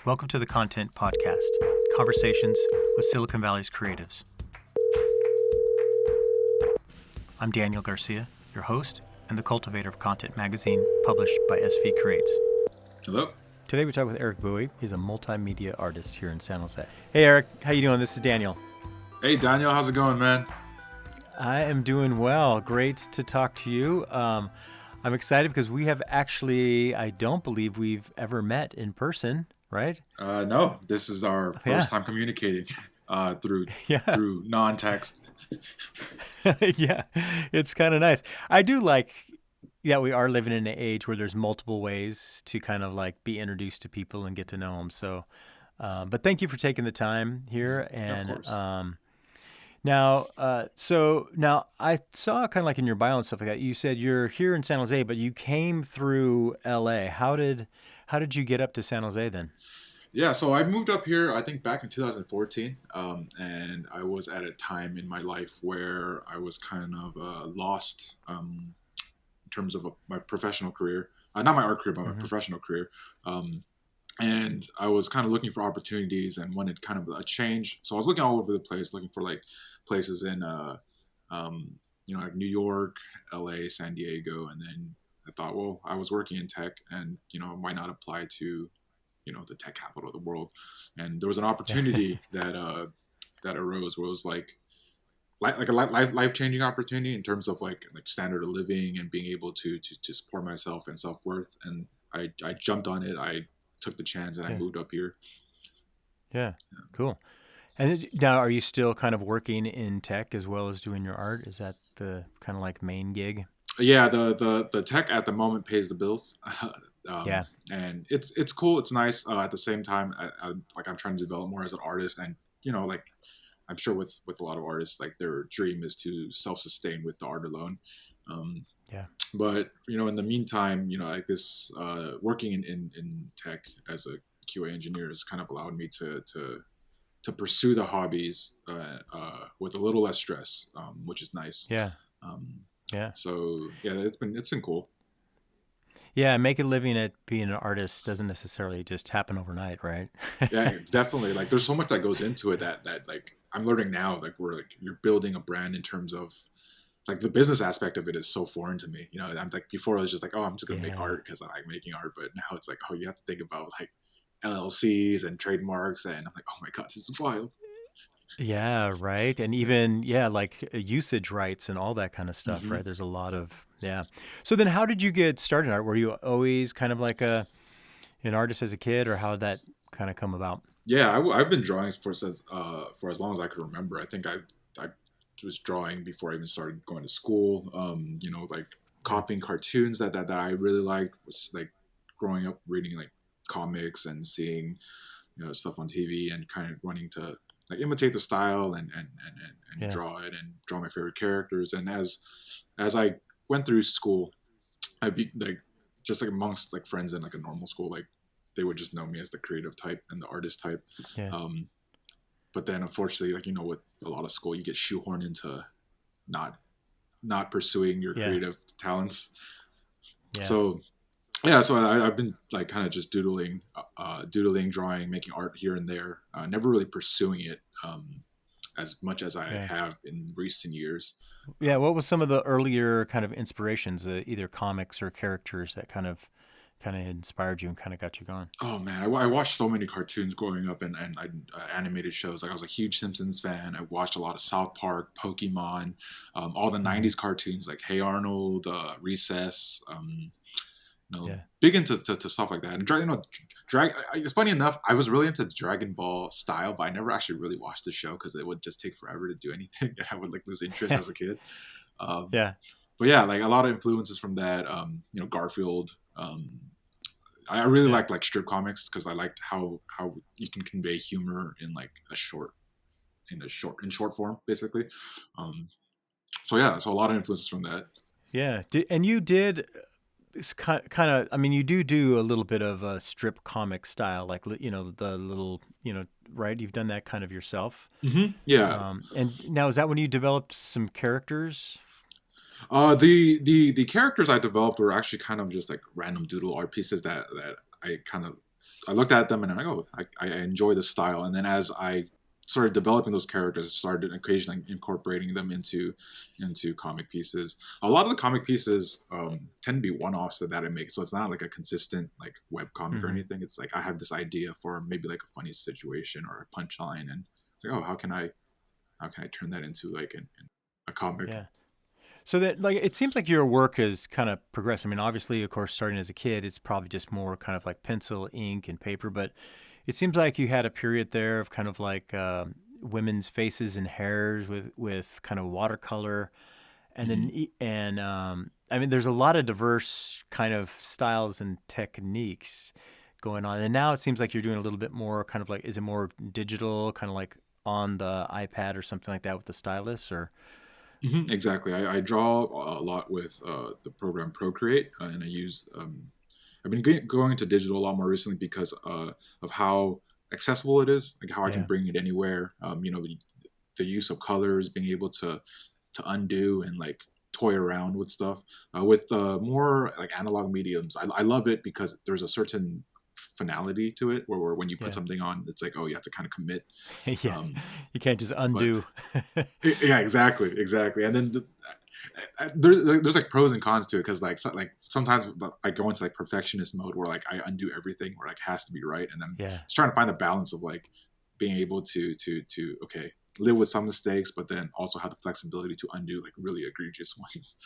Welcome to the Content Podcast, conversations with Silicon Valley's creatives. I'm Daniel Garcia, your host and the cultivator of Content Magazine, published by SV Creates. Hello. Today we talk with Eric Bowie. He's a multimedia artist here in San Jose. Hey Eric, how you doing? This is Daniel. Hey Daniel, how's it going, man? I am doing well. Great to talk to you. I'm excited because we have actually, I don't believe we've ever met in person, right? No, this is our first time communicating through non-text. Yeah, it's kind of nice. I do like that we are living in an age where there's multiple ways to kind of like be introduced to people and get to know them. So, but thank you for taking the time here. And of course. Now I saw kind of like in your bio and stuff like that, you said you're here in San Jose, but you came through LA. How did you get up to San Jose then? Yeah, so I moved up here, I think back in 2014, and I was at a time in my life where I was kind of lost in terms of my professional career. Not my art career, but my professional career. And I was kind of looking for opportunities and wanted kind of a change. So I was looking all over the place, looking for like places in, like New York, LA, San Diego. And then I thought, well, I was working in tech and, why not apply to, the tech capital of the world. And there was an opportunity that arose where it was like a life-changing opportunity in terms of like standard of living and being able to support myself and self-worth. And I jumped on it. I took the chance and I moved up here. Yeah, cool. And now, are you still kind of working in tech as well as doing your art? Is that the kind of like main gig? Yeah, the tech at the moment pays the bills. And it's cool. It's nice. At the same time, I'm trying to develop more as an artist, and I'm sure with a lot of artists, like their dream is to self-sustain with the art alone. But in the meantime, like this, working in tech as a QA engineer has kind of allowed me to pursue the hobbies with a little less stress, which is nice. So it's been cool. Yeah, making a living at being an artist doesn't necessarily just happen overnight, right? Yeah, definitely. Like there's so much that goes into it that like I'm learning now. Like you're building a brand in terms of like the business aspect of it is so foreign to me. I'm like, before I was just like, oh, I'm just gonna make art because I like making art. But now it's like, oh, you have to think about like LLCs and trademarks, and I'm like, oh my god, this is wild. Yeah, right. And even like usage rights and all that kind of stuff, right? There's a lot of So then, how did you get started in art? Were you always kind of like an artist as a kid, or how did that kind of come about? Yeah, I've been drawing for as long as I could remember. I think I was drawing before I even started going to school. Like copying cartoons that I really liked. Was like growing up reading like comics and seeing stuff on TV and kind of wanting to like imitate the style and draw it and draw my favorite characters. And as I went through school, I'd be like just like amongst like friends in like a normal school, like they would just know me as the creative type and the artist type. But then unfortunately, like with a lot of school, you get shoehorned into not pursuing your creative talents. So I've been like kind of just doodling, drawing, making art here and there. Never really pursuing it as much as I have in recent years. Yeah, what was some of the earlier kind of inspirations, either comics or characters that kind of inspired you and kind of got you going? Oh man, I watched so many cartoons growing up and animated shows. Like I was a huge Simpsons fan. I watched a lot of South Park, Pokemon, all the '90s cartoons like Hey Arnold, Recess. Big into stuff like that. And it's funny enough, I was really into Dragon Ball style, but I never actually really watched the show because it would just take forever to do anything, and I would like lose interest as a kid. But yeah, like a lot of influences from that. Garfield. I really like strip comics because I liked how you can convey humor in like in short form, basically. So a lot of influences from that. Yeah, and you did. It's kind of, I mean, you do a little bit of a strip comic style, like, the little, right? You've done that kind of yourself. Yeah. And now, is that when you developed some characters? The characters I developed were actually kind of just like random doodle art pieces that I kind of I looked at them and I'm like, oh, I enjoy the style. And then as I started developing those characters, started occasionally incorporating them into comic pieces. A lot of the comic pieces tend to be one-offs that I make, so it's not like a consistent like web comic or Mm-hmm. anything. It's like I have this idea for maybe like a funny situation or a punchline, and it's like, oh, how can I turn that into like a comic? Yeah. So that like it seems like your work has kind of progressed. I mean, obviously, of course, starting as a kid, it's probably just more kind of like pencil, ink, and paper. But it seems like you had a period there of kind of like women's faces and hairs with kind of watercolor, and then Hmm. I mean, there's a lot of diverse kind of styles and techniques going on. And now it seems like you're doing a little bit more kind of like, is it more digital, kind of like on the iPad or something like that with the stylus or? Hmm. Exactly. I draw a lot with the program Procreate, and I've been going to digital a lot more recently because of how accessible it is, like how I can Yeah. bring it anywhere. The use of colors, being able to undo and like toy around with stuff. With more like analog mediums, I love it because there's a certain finality to it where when you put Yeah. something on, it's like, oh, you have to kind of commit. Yeah. Um, You can't just but undo. yeah, exactly. And then there's like pros and cons to it because like sometimes I go into like perfectionist mode where like I undo everything where like it has to be right, and then Yeah. just trying to find the balance of like being able to okay, live with some mistakes, but then also have the flexibility to undo like really egregious ones.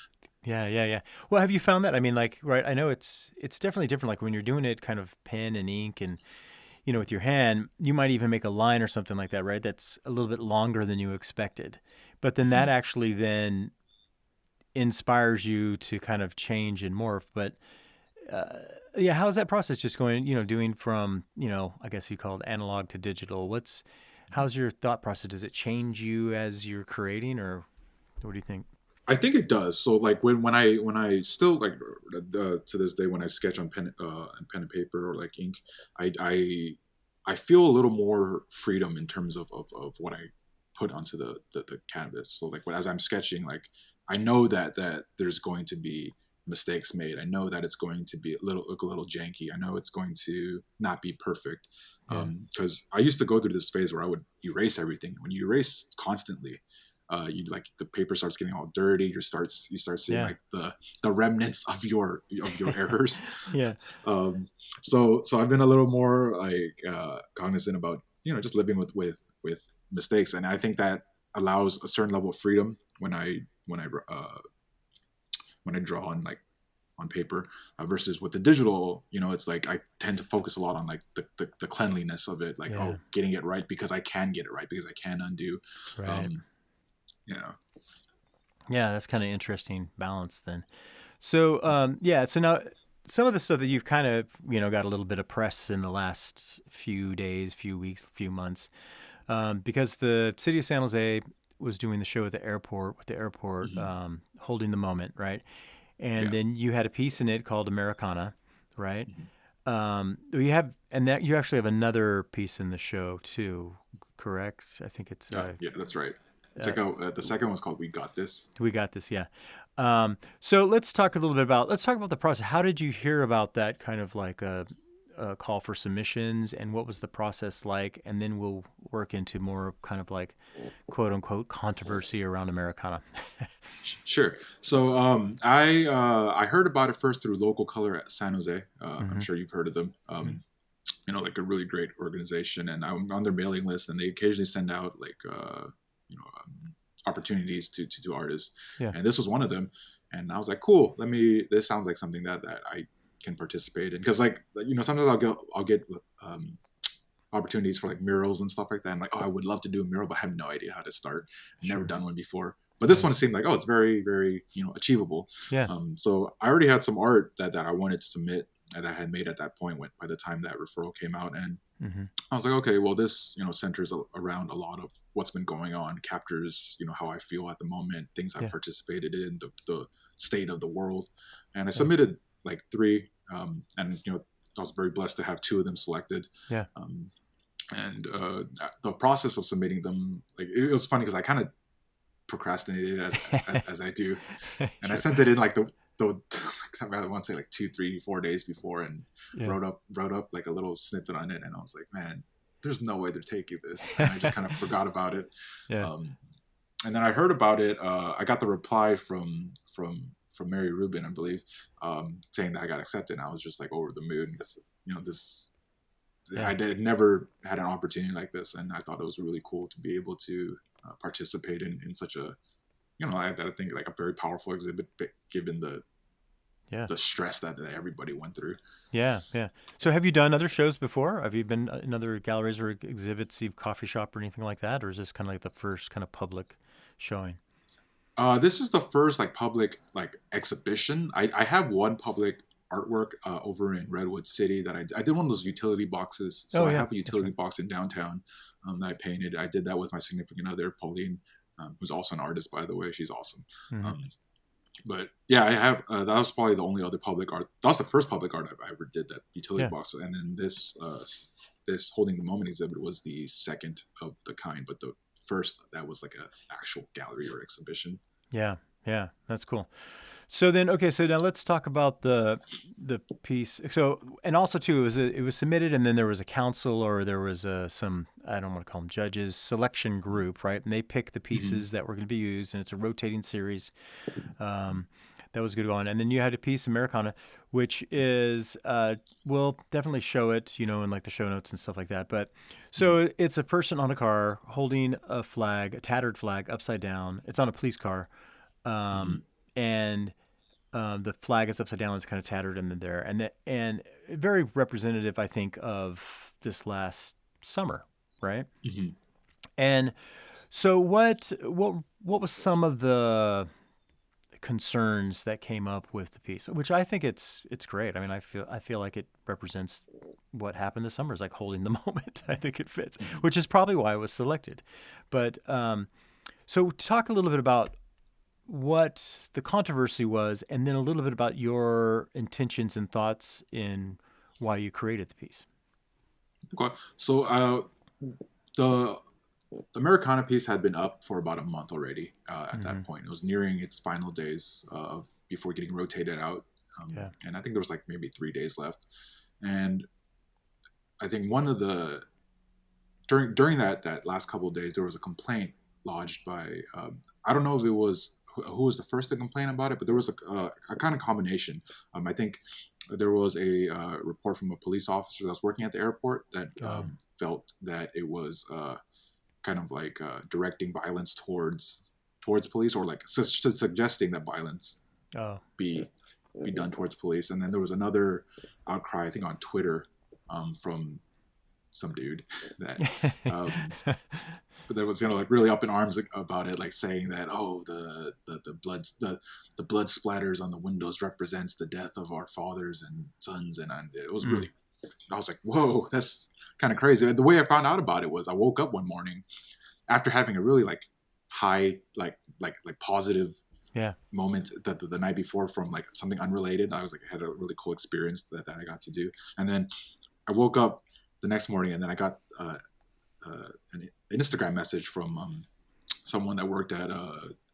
Yeah, yeah, yeah. Well, have you found that? I mean, like, right, I know it's definitely different. Like when you're doing it kind of pen and ink and with your hand, you might even make a line or something like that, right? That's a little bit longer than you expected. But then that Hmm. actually then inspires you to kind of change and morph. But uh, yeah, how's that process just going, doing from, I guess you call it analog to digital? How's your thought process? Does it change you as you're creating or what do you think? I think it does. So like when I still like to this day when I sketch on pen and paper or like ink, I feel a little more freedom in terms of what I put onto the canvas. So like as I'm sketching, like I know that there's going to be mistakes made. I know that it's going to be look a little janky. I know it's going to not be perfect. Yeah. Because I used to go through this phase where I would erase everything. When you erase constantly, you like the paper starts getting all dirty. You start seeing Yeah. like the remnants of your errors. Yeah. So I've been a little more like cognizant about just living with mistakes, and I think that allows a certain level of freedom when I draw on paper versus with the digital. It's like I tend to focus a lot on like the cleanliness of it, like, Yeah. oh, getting it right because I can get it right because I can undo. Right. um, you know Yeah, that's kind of interesting balance then. So, yeah, so now some of the stuff that you've kind of, got a little bit of press in the last few days, few weeks, few months, because the city of San Jose was doing the show at the airport, with the airport hmm holding the moment, right? And yeah. then you had a piece in it called Americana, right? hmm You have, and that you actually have another piece in the show too, correct? I think it's Yeah, that's right. It's uh, like the second one's called "We Got This." we got this, yeah. So let's talk a little bit about let's talk about the process. How did you hear about that kind of like a call for submissions, and what was the process like? And then we'll work into more kind of like quote unquote controversy around Americana. Sure. So I heard about it first through Local Color at San Jose. I'm Hmm. sure you've heard of them. Like a really great organization, and I'm on their mailing list, and they occasionally send out like opportunities to artists, Yeah, and this was one of them. And I was like, cool. This sounds like something that I can participate in because like sometimes I'll get um, opportunities for like murals and stuff like that. I'm like, oh, I would love to do a mural, but I have no idea how to start. I've never sure. done one before. But this Right. one seemed like, oh, it's very, very, achievable. Yeah. So I already had some art that I wanted to submit that I had made at that point by the time that referral came out. And Hmm. I was like, okay, well, this, centers around a lot of what's been going on, captures, how I feel at the moment, things I've Yeah. participated in, the state of the world. And I Right. submitted like three, and, I was very blessed to have two of them selected. Yeah. Um, and the process of submitting them, like it was funny because I kind of procrastinated as I do, and I Sure. sent it in like though I want to say like 2, 3, 4 days before, and Yeah. wrote up like a little snippet on it, and I was like, man, there's no way they're taking this, and I just kind of forgot about it. Yeah. Um, and then I heard about it. I got the reply from Mary Rubin, I believe, saying that I got accepted. And I was just like over the moon because this Yeah. I did never had an opportunity like this, and I thought it was really cool to be able to participate in such a I think like a very powerful exhibit given Yeah. the stress that everybody went through. Yeah. Yeah. So have you done other shows before? Have you been in other galleries or exhibits, coffee shop or anything like that? Or is this kind of like the first kind of public showing? This is the first like public like exhibition. I have one public artwork over in Redwood City that I did one of those utility boxes. So Oh, I yeah. have a That's utility right. box in downtown that I painted. I did that with my significant other, Pauline, who's also an artist, by the way. She's awesome. Hmm. But yeah, I have. That was probably the only other public art. That was the first public art I ever did. That utility Yeah. box, and then this holding the moment exhibit was the second of the kind, but the first that was like a actual gallery or exhibition. Yeah. Yeah. That's cool. So then, okay, so now let's talk about the piece. So, and also too, it was submitted, and then there was a council, or there was some, I don't want to call them judges, selection group, right? And they pick the Mm-hmm. pieces that were going to be used, and it's a rotating series. Um, that was good on. And then you had a piece, Americana, which is, we'll definitely show it, in like the show notes and stuff like that. But so it's a person on a car holding a flag, a tattered flag, upside down. It's on a police car. Mm-hmm. And the flag is upside down. It's kind of tattered in there, and very representative, I think, of this last summer, right? Mm-hmm. And so, what was some of the concerns that came up with the piece? Which I think it's great. I mean, I feel like it represents what happened this summer. Is like holding the moment. I think it fits, Mm-hmm. which is probably why it was selected. But so talk a little bit about what the controversy was, and then a little bit about your intentions and thoughts in why you created the piece. Okay. So the Americana piece had been up for about a month already. At Mm-hmm. that point, it was nearing its final days of before getting rotated out, Yeah. and I think there was like maybe 3 days left. And I think one of the during that last couple of days, there was a complaint lodged by I don't know if it was who was the first to complain about it, but there was a kind of combination. I think there was a report from a police officer that was working at the airport that Oh. felt that it was kind of like directing violence towards police, or like suggesting that violence Oh. be be done towards police. And then there was another outcry, I think, on Twitter from some dude that um, but that was like really up in arms about it, like saying that the blood splatters on the windows represents the death of our fathers and sons, and it was Mm. really I was like, whoa, that's kind of crazy. The way I found out about it was I woke up one morning after having a really like high like positive Yeah. moment that the night before from like something unrelated. I was like, I had a really cool experience that I got to do, and then I woke up the next morning, and then I got an Instagram message from someone that worked at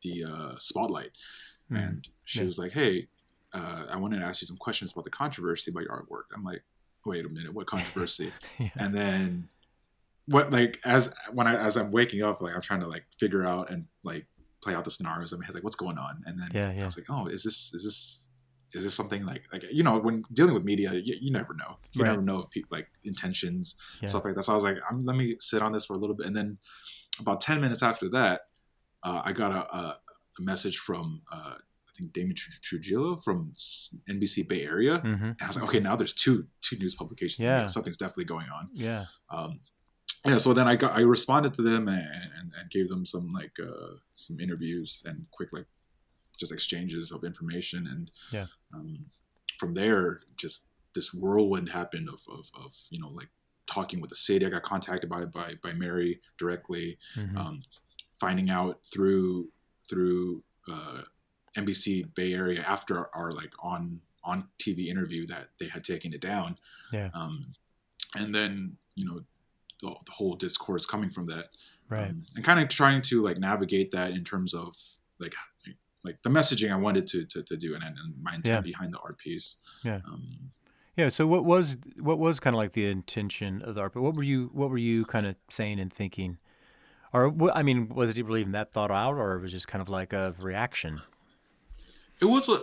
the Spotlight, Mm. and she Yeah. was like, "Hey, I wanted to ask you some questions about the controversy about your artwork." I'm like, "Wait a minute, what controversy?" Yeah. And then as I'm waking up, like I'm trying to like figure out and like play out the scenarios in my head, like what's going on, and then Yeah. I Yeah. was like, "Oh, is this something like when dealing with media, you never know. You Right. never know if people like intentions, Yeah. stuff like that." So I was like, let me sit on this for a little bit, and then about 10 minutes after that, I got a message from I think Damon Trujillo from NBC Bay Area, Mm-hmm. and I was like, okay, now there's two news publications. Yeah. Something's definitely going on. Yeah. Um, yeah, so then I responded to them and gave them some interviews and quick like just exchanges of information, and Yeah. um, from there just this whirlwind happened of like talking with the city. I got contacted by Mary directly, Mm-hmm. um, finding out through NBC Bay Area after our like on TV interview that they had taken it down, Yeah. and then the whole discourse coming from that, Right. and kind of trying to like navigate that in terms of like like the messaging I wanted to do, and my Yeah. intent behind the art piece. Yeah. Um, Yeah. So what was kind of like the intention of the art? But what were you kind of saying and thinking? Or I mean, was it really even that thought out, or it was just kind of like a reaction? it was a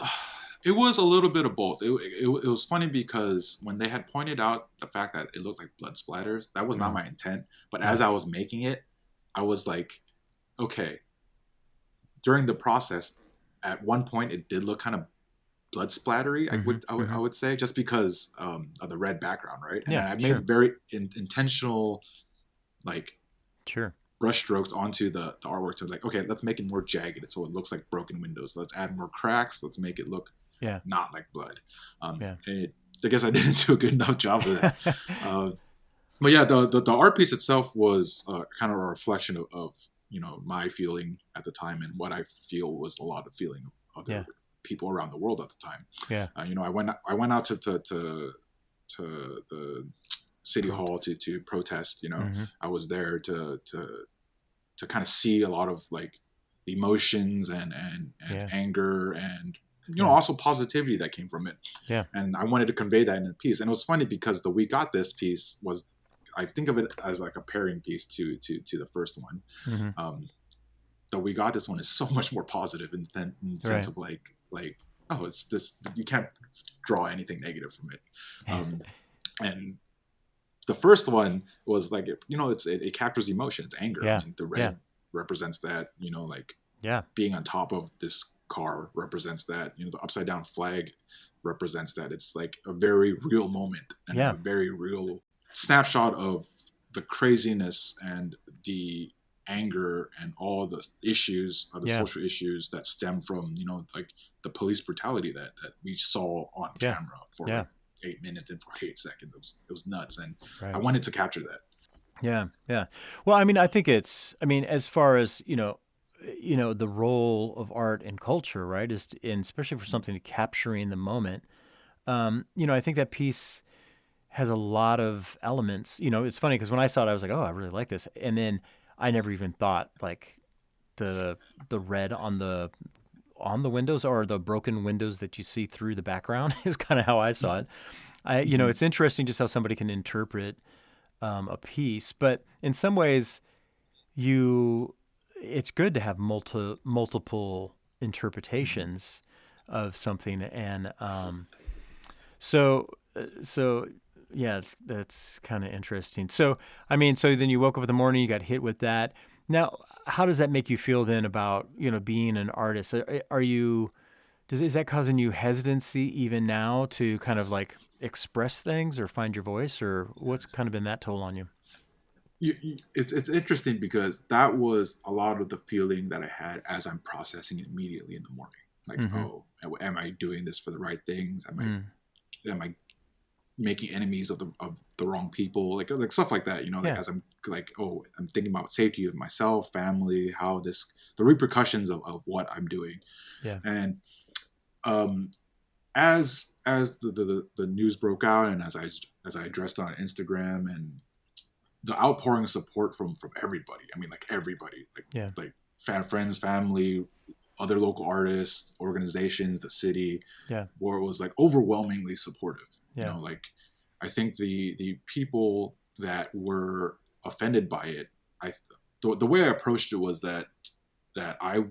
it was a little bit of both. It was funny because when they had pointed out the fact that it looked like blood splatters, that was not Mm, my intent. But yeah. as I was making it, I was like, okay. During the process, at one point, it did look kind of blood splattery. Mm-hmm. I Mm-hmm. would say, just because of the red background, right? And Yeah. I Sure. made very intentional like Sure. brushstrokes onto the artwork to like, okay, let's make it more jagged so it looks like broken windows. Let's add more cracks. Let's make it look Yeah. not like blood. Yeah. I guess I didn't do a good enough job of that. Uh, but yeah, the art piece itself was kind of a reflection of my feeling at the time and what I feel was a lot of feeling of other Yeah. people around the world at the time. Yeah. I went out to the city Pro- hall to protest. mm-hmm. I was there to kind of see a lot of like emotions and Yeah. anger and Yeah. also positivity that came from it, Yeah. and I wanted to convey that in a piece. And it was funny because the We Got This piece was, I think of it as like a pairing piece to the first one. Mm-hmm. The We Got This one is so much more positive in the sense Right. of like oh, it's this, you can't draw anything negative from it. And the first one was like, it captures emotion, it's anger. I Yeah. mean, the Yeah. red represents that, like Yeah. being on top of this car represents that, the upside down flag represents that. It's like a very real moment and Yeah. a very real snapshot of the craziness and the anger and all the issues, the Yeah. social issues that stem from, like the police brutality that we saw on Yeah. camera for Yeah. like 8 minutes and 48 seconds. It was nuts, and I Right. wanted to capture that. Yeah. Yeah. Well, I mean, I think it's. I mean, as far as the role of art and culture, right, is and especially for something to capturing the moment. I think that piece has a lot of elements. It's funny because when I saw it, I was like, oh, I really like this, and then I never even thought like the red on the windows or the broken windows that you see through the background is kind of how I saw it. Mm-hmm. It's interesting just how somebody can interpret a piece, but in some ways, it's good to have multiple interpretations of something, and so yeah, that's kind of interesting. So I mean, so then you woke up in the morning, you got hit with that. Now, how does that make you feel then about being an artist? Are you is that causing you hesitancy even now to kind of like express things or find your voice, or what's kind of been that toll on you? It's interesting because that was a lot of the feeling that I had as I'm processing it immediately in the morning. Like, Mm-hmm. oh, am I doing this for the right things? Mm. Am I making enemies of the wrong people? Like stuff like that. Like Yeah. as I'm like, oh, I'm thinking about safety of myself, family, how the repercussions of what I'm doing, Yeah. and um, as the news broke out, and as I addressed on Instagram, and the outpouring of support from everybody. I mean, like everybody, Yeah. like friends, family, other local artists, organizations, the city, Yeah. where it was like overwhelmingly supportive. Yeah. Like I think the people that were offended by it, the way I approached it was that I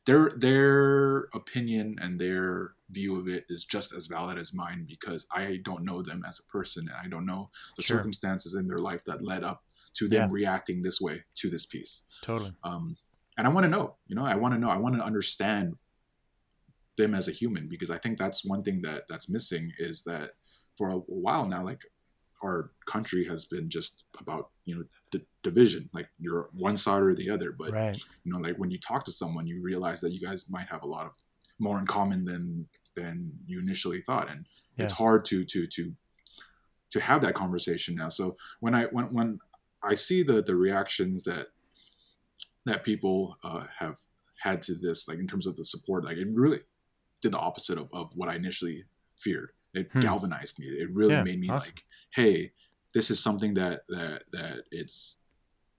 their opinion and their view of it is just as valid as mine, because I don't know them as a person, and I don't know the Sure. circumstances in their life that led up to them Yeah. reacting this way to this piece. Totally. And I want to know, I want to know, I want to understand them as a human, because I think that's one thing that's missing, is that for a while now, like our country has been just about division, like you're one side or the other. But Right. like when you talk to someone, you realize that you guys might have a lot of more in common than you initially thought, and it's Yeah. hard to have that conversation now. So when I see the reactions that people have had to this, like in terms of the support, like it really did the opposite of what I initially feared. It Hmm. galvanized me. It really Yeah. made me Awesome. like, hey, this is something that it's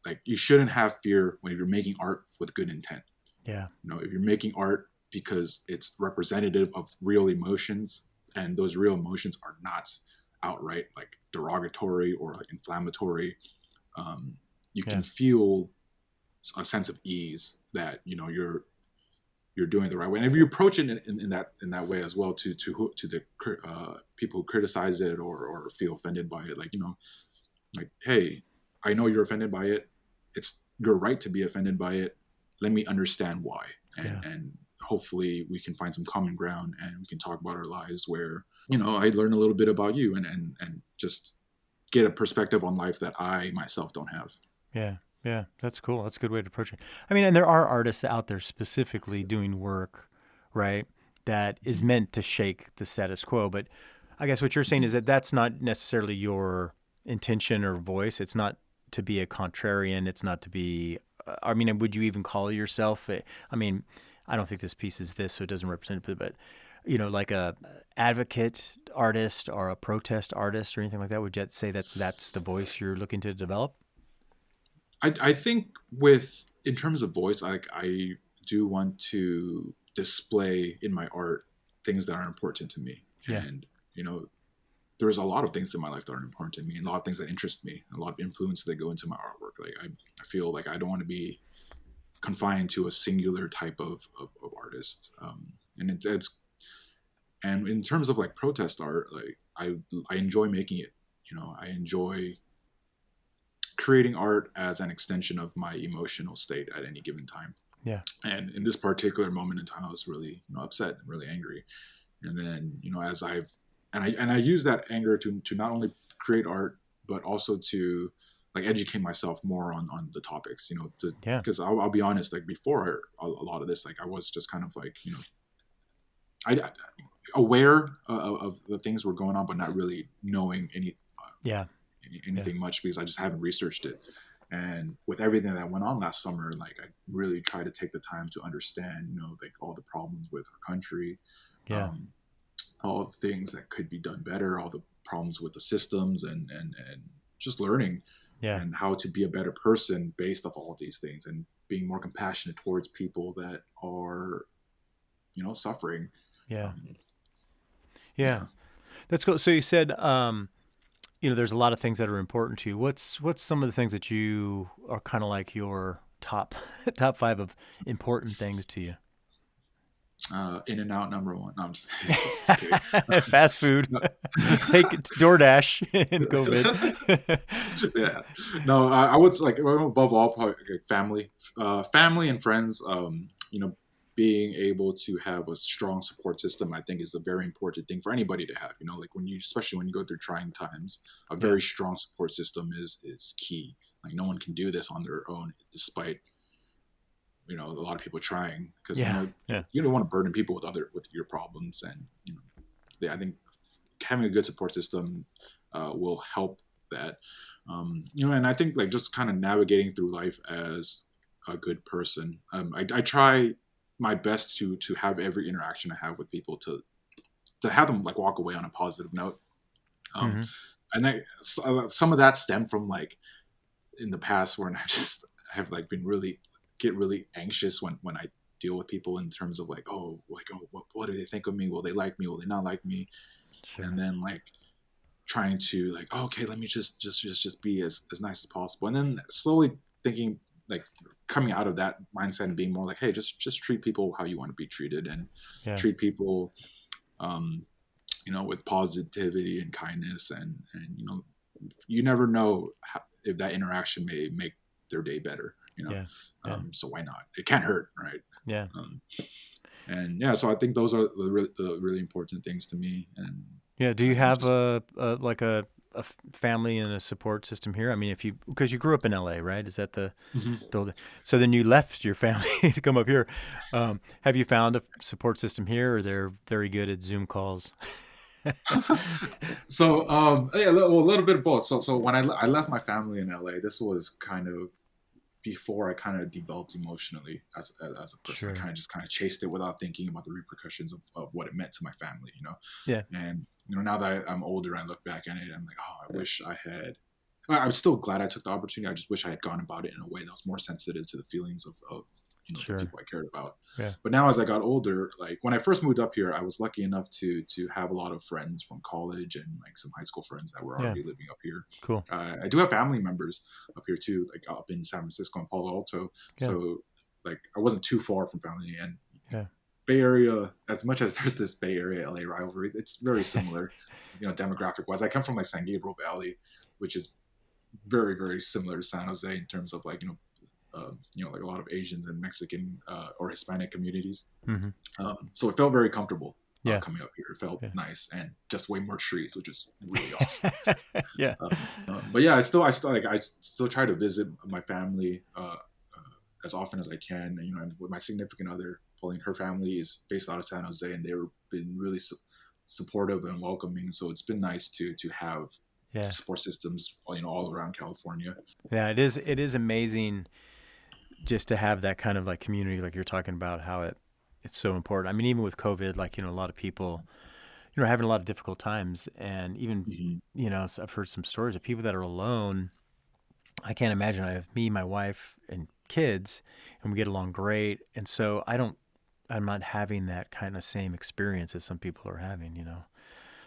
like, you shouldn't have fear when you're making art with good intent. Yeah. If you're making art because it's representative of real emotions, and those real emotions are not outright like derogatory or like inflammatory. You can Yeah. feel a sense of ease that you're doing the right way. And if you approach it in that way as well, to the people who criticize it or feel offended by it, like like, hey, I know you're offended by it. It's your right to be offended by it. Let me understand why, Yeah. and hopefully we can find some common ground and we can talk about our lives where I learn a little bit about you and just get a perspective on life that I myself don't have. Yeah. Yeah. That's cool. That's a good way to approach it. I mean, and there are artists out there specifically doing work, right, that is Mhm. meant to shake the status quo. But I guess what you're saying is Mhm. that that's not necessarily your intention or voice. It's not to be a contrarian. It's not to be, I mean, would you even call yourself, I mean, I don't think this piece is this, so it doesn't represent it, but, like a advocate artist or a protest artist or anything like that, would you say that's the voice you're looking to develop? I think with in terms of voice, like I do want to display in my art things that are important to me, Yeah. and you know, there's a lot of things in my life that are important to me, and a lot of things that interest me, a lot of influence that go into my artwork. Like I feel like I don't want to be confined to a singular type of artist, and it's and in terms of like protest art, like I enjoy making it. I enjoy creating art as an extension of my emotional state at any given time. Yeah. And in this particular moment in time, I was really, upset and really angry. And then, as I use that anger to not only create art, but also to like educate myself more on the topics, Yeah. because I'll be honest, like before a lot of this, like I was just kind of like, I aware of the things were going on, but not really knowing Yeah. Yeah. anything much because I just haven't researched it. And with everything that went on last summer, like I really tried to take the time to understand, like all the problems with our country, Yeah. um, all the things that could be done better, all the problems with the systems, and just learning Yeah. and how to be a better person based off all of these things and being more compassionate towards people that are, suffering. Yeah. Um, Yeah. yeah. That's cool. So you said, there's a lot of things that are important to you. What's some of the things that you are kind of like your top top five of important things to you? In and out number one. No, I'm just, just kidding. Fast food, No. take it to DoorDash in COVID. Yeah, no, I would like above all probably like family, family and friends. Being able to have a strong support system, I think, is a very important thing for anybody to have. Like especially when you go through trying times, a Yeah. very strong support system is key. Like no one can do this on their own, despite a lot of people trying because Yeah. Yeah. you don't want to burden people with your problems, and I think having a good support system will help that. And I think like just kind of navigating through life as a good person. I try my best to have every interaction I have with people to have them like walk away on a positive note. Um, Mm-hmm. and some of that stemmed from like in the past when I just have like been get really anxious when I deal with people in terms of like, what do they think of me? Will they like me? Will they not like me? And Sure. then like trying to like, okay, let me just be as nice as possible, and then slowly thinking like coming out of that mindset and being more like, hey, just treat people how you want to be treated, and Yeah. treat people um with positivity and kindness, and you never know if that interaction may make their day better. Yeah. Yeah. So why not? It can't hurt, right? Yeah. um, and yeah, so I think those are the really important things to me. And Yeah. Do you have just a family and a support system here? I mean, because you grew up in LA, right? Is that Mhm. so then you left your family to come up here. Have you found a support system here, or they're very good at Zoom calls? So yeah, well, a little bit of both. So when I left my family in LA, this was kind of before I kind of developed emotionally as a person. I Sure. kind of chased it without thinking about the repercussions of what it meant to my family. Yeah. And now that I'm older, I look back at it, I'm like, oh, I wish I had. I'm still glad I took the opportunity. I just wish I had gone about it in a way that was more sensitive to the feelings of the Sure. people I cared about. Yeah. But now as I got older, like when I first moved up here, I was lucky enough to have a lot of friends from college and like some high school friends that were Yeah. already living up here. Cool. I do have family members up here too, like up in San Francisco and Palo Alto. Yeah. So like I wasn't too far from family, and Yeah. Bay Area, as much as there's this Bay Area LA rivalry, it's very similar, demographic wise. I come from like San Gabriel Valley, which is very, very similar to San Jose in terms of like, like a lot of Asians and Mexican or Hispanic communities. Mm-hmm. So it felt very comfortable Yeah. coming up here. It felt Yeah. nice and just way more trees, which is really awesome. Yeah. But yeah, I still try to visit my family as often as I can. And with my significant other, Pauline, her family is based out of San Jose, and they've been really supportive and welcoming. So it's been nice to have Yeah. support systems, all around California. Yeah. It is amazing just to have that kind of like community, like you're talking about, how it's so important. I mean, even with COVID, like, a lot of people, are having a lot of difficult times, and even, Hmm. so I've heard some stories of people that are alone. I can't imagine. I have me, my wife, and kids, and we get along great. And so I'm not having that kind of same experience as some people are having. Hmm.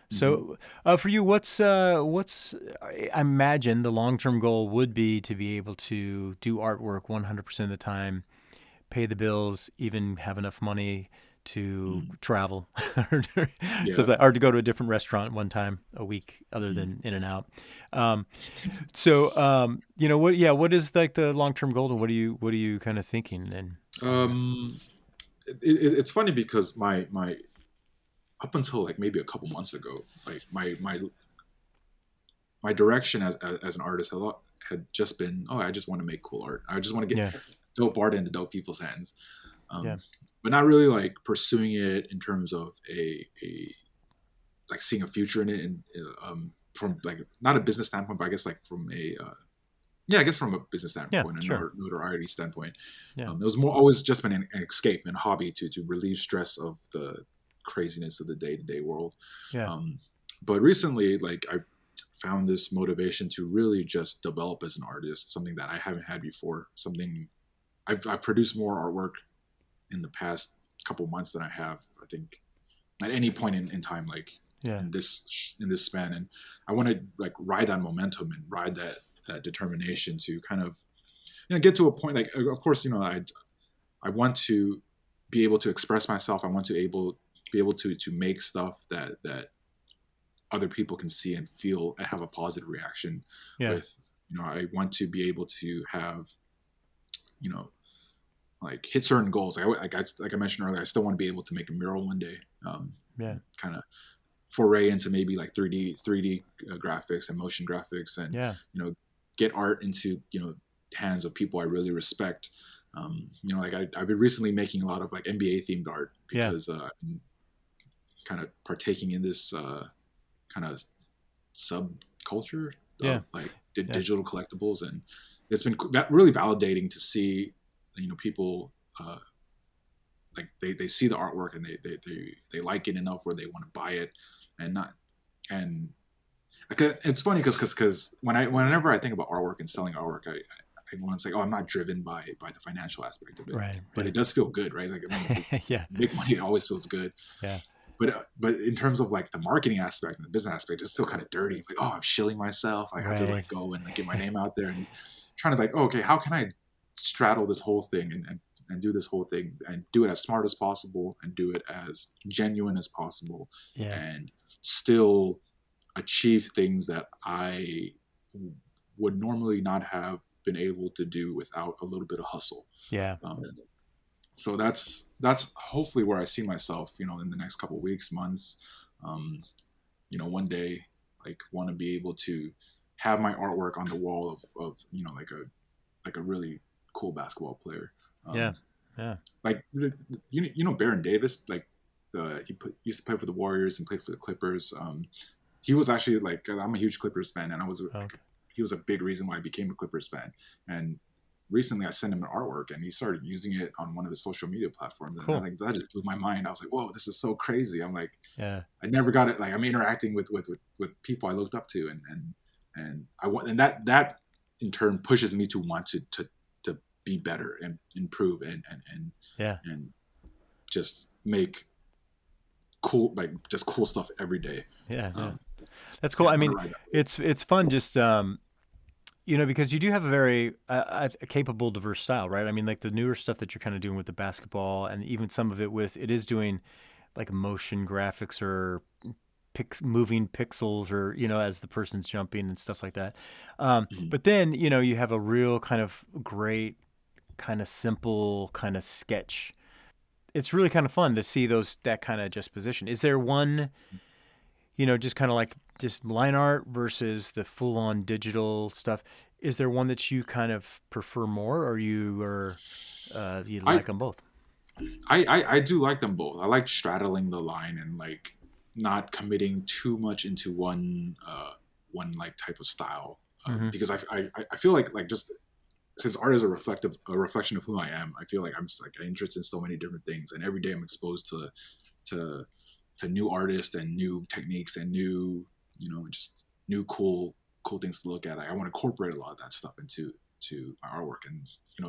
So, for you, I imagine the long-term goal would be to be able to do artwork 100% of the time, pay the bills, even have enough money to Hmm. travel, so Yeah. that, or to go to a different restaurant one time a week other Hmm. than In and Out. Um, what is like the long-term goal, and what are you kind of thinking and on that? Um, it's funny because my up until like maybe a couple months ago, like my direction as an artist had just been, oh, I just want to make cool art. I just want to get Yeah. dope art into dope people's hands, Yeah. but not really like pursuing it in terms of a like seeing a future in it, and from like not a business standpoint, but I guess like from a yeah, I guess from a business Yeah. standpoint and Sure. notoriety standpoint. Yeah. It was more always just been an escape and a hobby to relieve stress of the craziness of the day to day world. Yeah. Um, but recently, like I've found this motivation to really just develop as an artist, something that I haven't had before. Something I've produced more artwork in the past couple months than I have, I think, at any point in time, like Yeah. in this span. And I want to like ride that momentum and ride that determination to kind of get to a point. Like, of course, I want to be able to express myself. I want to be able to make stuff that other people can see and feel and have a positive reaction Yeah. with. I want to be able to have, you know, like hit certain goals. Like I mentioned earlier, I still want to be able to make a mural one day. Yeah. Kind of foray into maybe like 3D graphics and motion graphics, and Yeah. get art into hands of people I really respect. Like I've been recently making a lot of like NBA themed art Yeah. because I'm kind of partaking in this kind of subculture Yeah. of like Yeah. digital collectibles, and it's been really validating to see people like they see the artwork and they like it enough where they want to buy it, and not and it's funny because whenever I think about artwork and selling artwork, I want to say, oh, I'm not driven by the financial aspect of it, Right. but Yeah. it does feel good, right? Like I mean, Yeah. make money, it always feels good. Yeah. But in terms of like the marketing aspect and the business aspect, it just feel kind of dirty. Like, oh, I'm shilling myself. I have to Right. like go and like get my name out there and trying to like, oh, okay, how can I straddle this whole thing and do this whole thing and do it as smart as possible and do it as genuine as possible Yeah. and still achieve things that I would normally not have been able to do without a little bit of hustle. Yeah. So that's hopefully where I see myself, in the next couple of weeks, months. One day, like want to be able to have my artwork on the wall of like a really cool basketball player. Yeah. Yeah. Like Baron Davis, like used to play for the Warriors and played for the Clippers. He was actually like, I'm a huge Clippers fan, and Okay. he was a big reason why I became a Clippers fan. And recently I sent him an artwork and he started using it on one of his social media platforms. And I Cool. think that just blew my mind. I was like, whoa, this is so crazy. I'm like, Yeah. I never got it. Like I'm interacting with people I looked up to, and I want, and that in turn pushes me to want to be better and improve Yeah. and just make cool, like just cool stuff every day. Yeah. Yeah. Um, That's cool. yeah, I I'm mean, gonna ride that. it's fun just because you do have a very a capable, diverse style, right? I mean, like the newer stuff that you're kind of doing with the basketball, and even some of it with it is doing like motion graphics or moving pixels, or as the person's jumping and stuff like that. Mhm. But then you have a real kind of great, kind of simple, kind of sketch. It's really kind of fun to see that kind of just position. Is there one, just kind of like just line art versus the full on digital stuff? Is there one that you kind of prefer more, or you I, like them both? I do like them both. I like straddling the line and like not committing too much into one like type of style, Mm-hmm. because I feel like just since art is a reflection of who I am, I feel like I'm just like interested in so many different things, and every day I'm exposed to to new artists and new techniques and new, just new cool things to look at. Like I want to incorporate a lot of that stuff into my artwork, and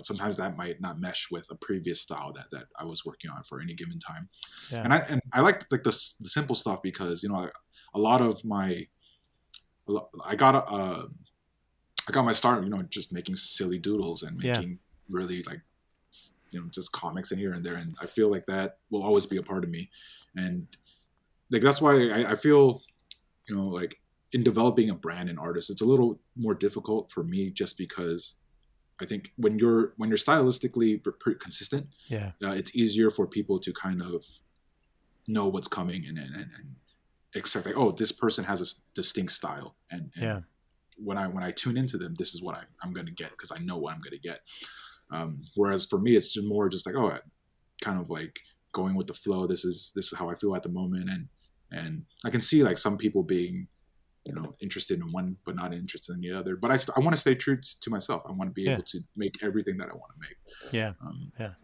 sometimes that might not mesh with a previous style that I was working on for any given time. Yeah. And I like the simple stuff because a lot of my I got I got my start, just making silly doodles and Yeah. making really like, just comics in here and there. And I feel like that will always be a part of me. And like, that's why I feel, like in developing a brand and artist, it's a little more difficult for me just because I think when you're stylistically pretty consistent, Yeah. it's easier for people to kind of know what's coming and expect like, oh, this person has a distinct style. And Yeah. when I tune into them, this is what I'm going to get because I know what I'm going to get. Whereas for me, it's just more just like, oh, kind of like going with the flow. This is how I feel at the moment, and I can see like some people being interested in one but not interested in the other. But I want to stay true to myself. I want to be Yeah. able to make everything that I want to make. Yeah. Um, Yeah.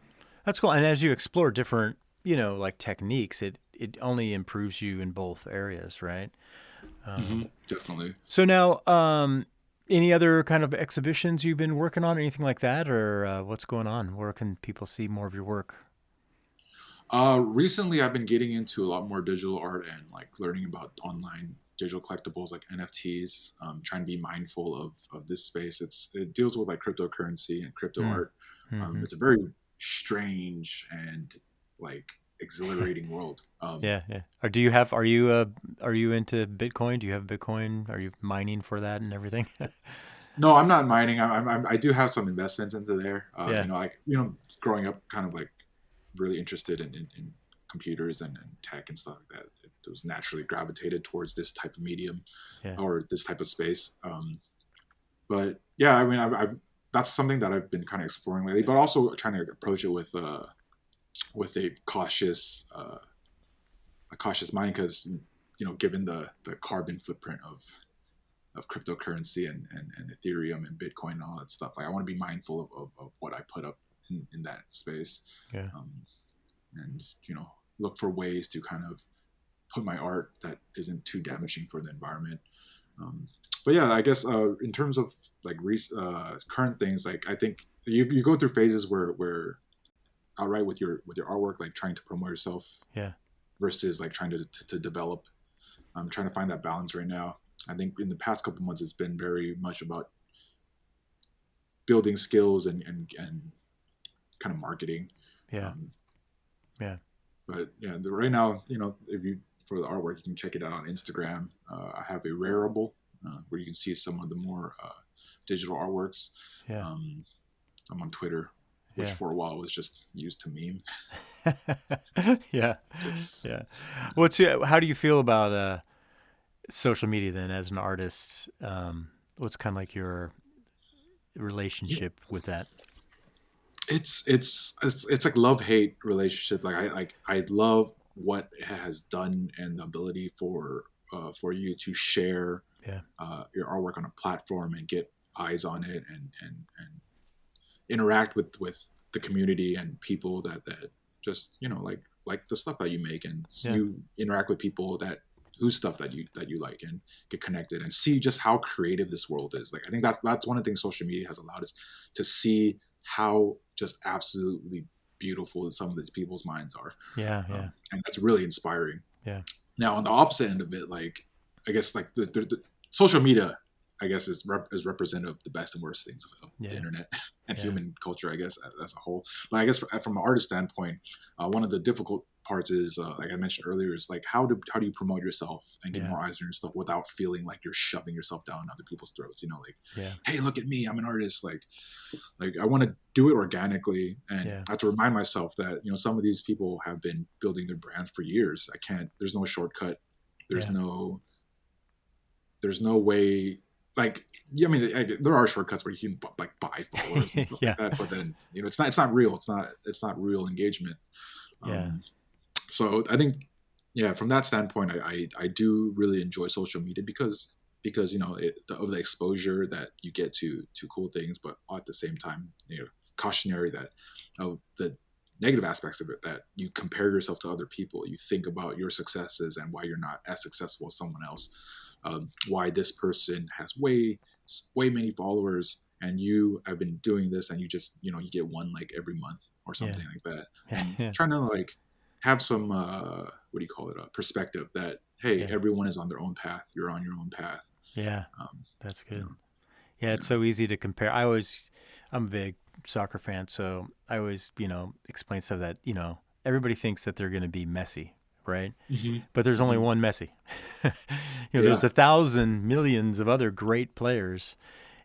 That's cool. And as you explore different, like techniques, it only improves you in both areas, right? Um, Definitely. so now, any other kind of exhibitions you've been working on, or anything like that, or what's going on? Where can people see more of your work? Recently, I've been getting into a lot more digital art and like learning about online digital collectibles like NFTs. Trying to be mindful of this space. It deals with like cryptocurrency and crypto Mm. art. Hmm. It's a very strange and like exhilarating world. Yeah, yeah. Are you into Bitcoin? Do you have Bitcoin? Are you mining for that and everything? No, I'm not mining. I do have some investments into there. Yeah, Like growing up, kind of like really interested in computers and tech and stuff like that. It was naturally gravitated towards this type of medium yeah, or this type of space. But yeah, I mean, that's something that I've been kind of exploring lately, but also trying to approach it with a cautious mind because given the carbon footprint of cryptocurrency and Ethereum and Bitcoin and all that stuff. Like I want to be mindful of what I put up in that space, yeah, um, and look for ways to kind of put my art that isn't too damaging for the environment. Um, but yeah, I guess in terms of like current things, like I think you go through phases where outright with your artwork, like trying to promote yourself yeah, versus like trying to develop. I'm trying to find that balance right now. I think in the past couple months, it's been very much about building skills and kind of marketing. yeah, Um, yeah, but yeah, right now, if you for the artwork, you can check it out on Instagram. I have a Rareable where you can see some of the more digital artworks. yeah, Um, I'm on Twitter, which yeah, for a while was just used to meme. yeah, yeah. How do you feel about social media then as an artist? What's kind of like your Yeah, relationship with that? it's like love hate relationship. I love what it has done and the ability for you to share Yeah, your artwork on a platform and get eyes on it and interact with the community and people that just like the stuff that you make, and yeah, you interact with people that whose stuff that you like and get connected and see just how creative this world is. Like I think that's one of the things social media has allowed us to see how just absolutely beautiful some of these people's minds are. Yeah, yeah, And that's really inspiring. yeah, Now, on the opposite end of it, like I guess like the social media, I guess is representative of the best and worst things of the yeah, internet and yeah, human culture, I guess as a whole. But I guess from an artist standpoint, one of the difficult parts is, like I mentioned earlier, is like how do you promote yourself and get yeah, more eyes on your stuff without feeling like you're shoving yourself down other people's throats? You know, like, yeah, hey, look at me, I'm an artist. Like I want to do it organically, and yeah, I have to remind myself that some of these people have been building their brand for years. I can't. There's no shortcut. There's yeah, no. There's no way. Like, yeah, I mean, there are shortcuts where you can like buy followers and stuff yeah, like that, but then it's not real. It's not real engagement. yeah, So I think, yeah, from that standpoint, I do really enjoy social media because of the exposure that you get to cool things, but at the same time, cautionary that of the negative aspects of it, that you compare yourself to other people, you think about your successes and why you're not as successful as someone else, why this person has way many followers and you have been doing this and you just you get one like every month or yeah, something like that, yeah, and yeah, trying to like have some what do you call it, perspective that hey, yeah, everyone is on their own path, you're on your own path. yeah. um, That's you good. know Yeah, it's yeah. so easy to compare. I'm a big soccer fan, so I always, explain stuff that, everybody thinks that they're going to be Messi, right? Hmm. But there's only Hmm. one Messi. There's Yeah. 1,000 millions of other great players,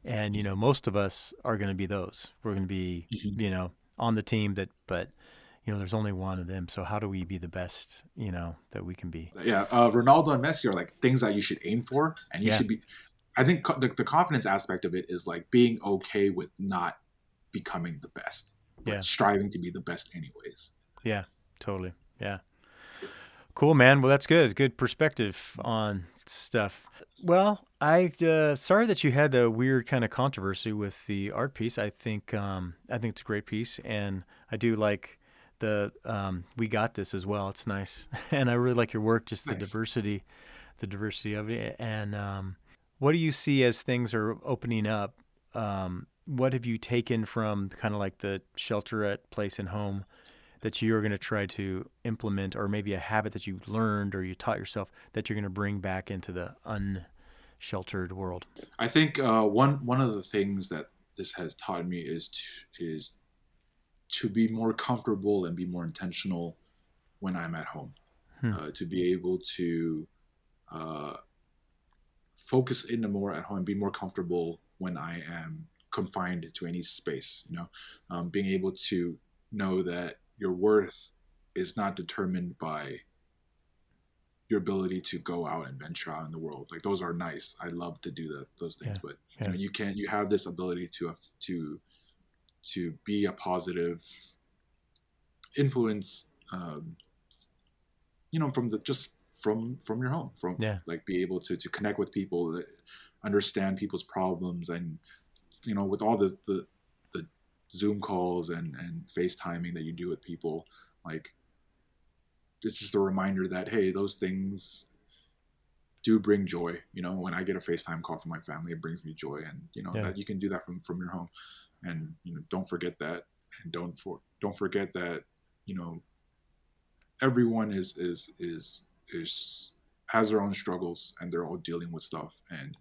and most of us are going to be those. We're going to be, Hmm. on the team but there's only one of them. So how do we be the best, that we can be? Yeah, Ronaldo and Messi are like things that you should aim for, and you Yeah, should be. I think the confidence aspect of it is like being okay with not becoming the best, but yeah, striving to be the best anyways. yeah, totally. Yeah. Cool, man. Well, that's good. It's good perspective on stuff. Well, sorry that you had the weird kind of controversy with the art piece. I think it's a great piece, and I do like the we got this as well. It's nice, and I really like your work. Just Nice. the diversity of it. And what do you see as things are opening up? What have you taken from kind of like the shelter at place and home that you're going to try to implement, or maybe a habit that you learned or you taught yourself that you're going to bring back into the unsheltered world? I think one of the things that this has taught me is to be more comfortable and be more intentional when I'm at home. Hmm. To be able to uh, focus in more at home and be more comfortable when I am confined to any space. Being able to know that your worth is not determined by your ability to go out and venture out in the world. Like those are nice. I love to do those things, Yeah. but Yeah. you have this ability to be a positive influence. From the just from your home, from Yeah. like be able to connect with people, understand people's problems, and with all the Zoom calls and FaceTiming that you do with people, like it's just a reminder that hey, those things do bring joy. When I get a FaceTime call from my family, it brings me joy, and Yeah. that you can do that from your home, and don't forget that, and don't forget that you know everyone is has their own struggles and they're all dealing with stuff, and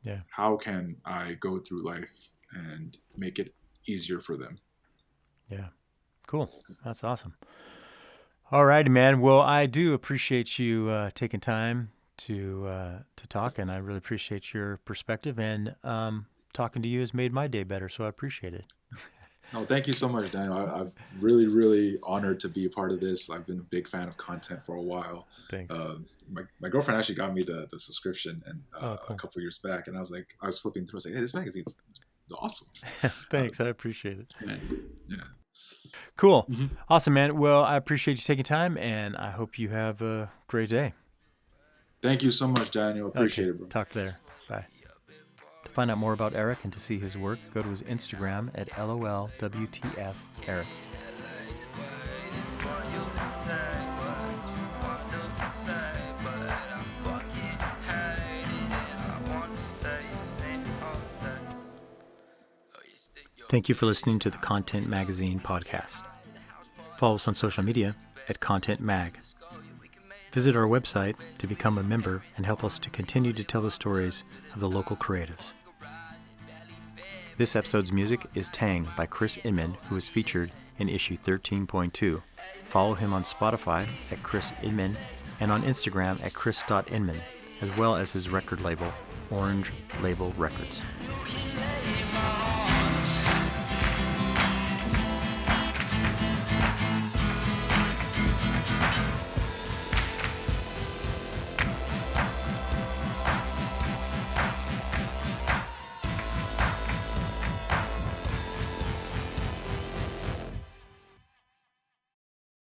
Yeah. how can I go through life and make it easier for them? Yeah. Cool. That's awesome. All righty, man. Well, I do appreciate you taking time to talk, and I really appreciate your perspective. And talking to you has made my day better, so I appreciate it. No, thank you so much, Daniel. I'm really, really honored to be a part of this. I've been a big fan of content for a while. Thanks. My girlfriend actually got me the subscription and Oh, a cool. couple years back, and I was flipping through. I was like, hey, this magazine's awesome. Uh, Thanks. I appreciate it. and yeah. Cool. Hmm. Awesome, man. Well, I appreciate you taking time, and I hope you have a great day. Thank you so much, Daniel. Okay. Appreciate it, bro. Talk later. Bye. To find out more about Eric and to see his work, go to his Instagram at LOLWTF Eric. Thank you for listening to the Content Magazine podcast. Follow us on social media at Content Mag. Visit our website to become a member and help us to continue to tell the stories of the local creatives. This episode's music is Tang by Chris Inman, who is featured in issue 13.2. Follow him on Spotify at Chris Inman and on Instagram at chris.inman, as well as his record label, Orange Label Records.